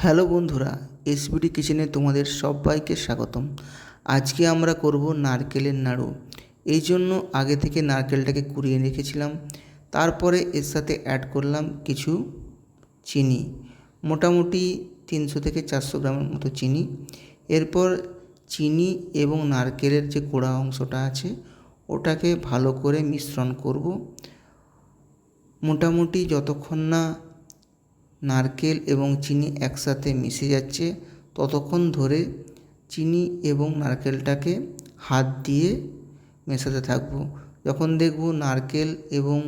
Hello বন্ধুরা, SBD কিচেনে তোমাদের সবাইকে স্বাগতম। আজকে আমরা করব নারকেলের নাড়ু। এই জন্য আগে থেকে নারকেলটাকে কুড়িয়ে রেখেছিলাম। তারপরে এর সাথে অ্যাড করলাম কিছু চিনি, মোটামুটি 300 থেকে 400 গ্রামের মতো চিনি। এরপর চিনি এবং নারকেলের যে কোড়া অংশটা আছে ওটাকে ভালো করে মিশ্রণ করব। মোটামুটি যতক্ষণ না নারকেল এবং চিনি একসাথে মিশে যাচ্ছে ততক্ষণ ধরে চিনি এবং নারকেলটাকে হাত দিয়ে মেশাতে থাকব। যখন দেখব নারকেল এবং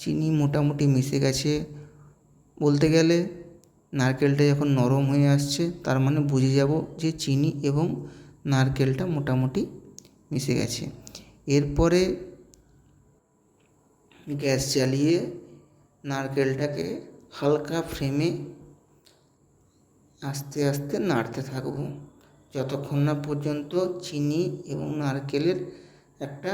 চিনি মোটামুটি মিশে গেছে, বলতে গেলে নারকেলটা যখন নরম হয়ে আসছে তার মানে বুঝে যাব যে চিনি এবং নারকেলটা মোটামুটি মিশে গেছে। এরপরে গ্যাস জ্বালিয়ে নারকেলটাকে হালকা ফ্লেমে আস্তে আস্তে নাড়তে থাকব যতক্ষণ না পর্যন্ত চিনি এবং নারকেলের একটা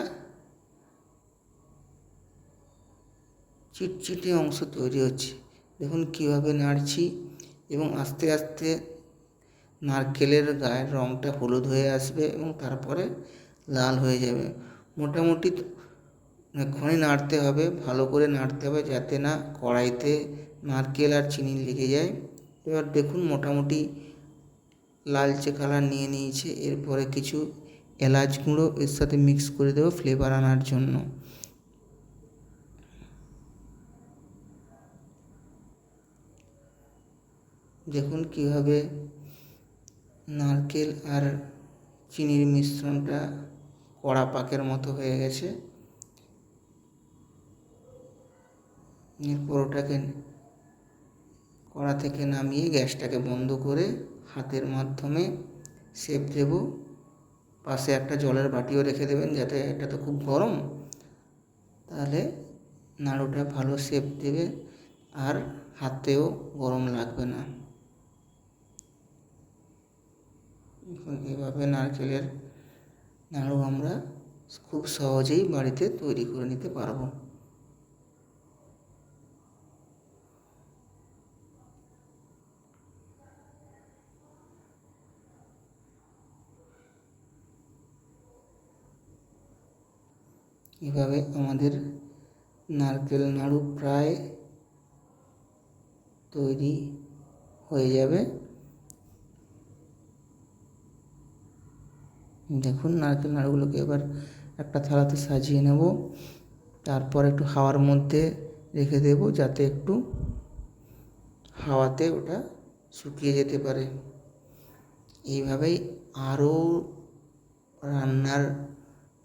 চিটচিটে অংশ তৈরি হচ্ছে। দেখুন কীভাবে নাড়ছি এবং আস্তে আস্তে নারকেলের গায়ের রঙটা হলুদ হয়ে আসবে এবং তারপরে লাল হয়ে যাবে। মোটামুটি অনেকক্ষণই নাড়তে হবে, ভালো করে নাড়তে হবে যাতে না কড়াইতে নারকেল আর চিনি লেগে যায়। এবার দেখুন মোটামুটি লালচে কালার নিয়ে নিয়েছে। এরপরে কিছু এলাচ গুঁড়ো এর সাথে মিক্স করে দেবো ফ্লেভার আনার জন্য। দেখুন কীভাবে নারকেল আর চিনির মিশ্রণটা কড়া পাকের মতো হয়ে গেছে। এরপর ওটাকে কড়া থেকে নামিয়ে গ্যাসটাকে বন্ধ করে হাতের মাধ্যমে শেপ দেব। পাশে একটা জলের বাটিও রেখে দেবেন, যাতে এটা তো খুব গরম, তাহলে নাড়ুটা ভালো শেপ দেবে আর হাতেও গরম লাগবে না। এভাবে নারকেলের নাড়ু আমরা খুব সহজেই বাড়িতে তৈরি করে নিতে পারবো। এভাবে আমাদের নারকেল নাড়ু প্রায় তৈরি হয়ে যাবে। দেখুন নারকেল নাড়ুগুলোকে এবার একটা থালাতে সাজিয়ে নেব, তারপর একটু হাওয়ার মধ্যে রেখে দেব যাতে একটু হাওয়াতে ওটা শুকিয়ে যেতে পারে। এইভাবেই আরও রান্নার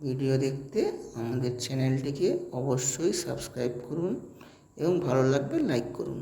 ভিডিও দেখতে আমাদের চ্যানেলটিকে অবশ্যই সাবস্ক্রাইব করুন এবং ভালো লাগবে লাইক করুন।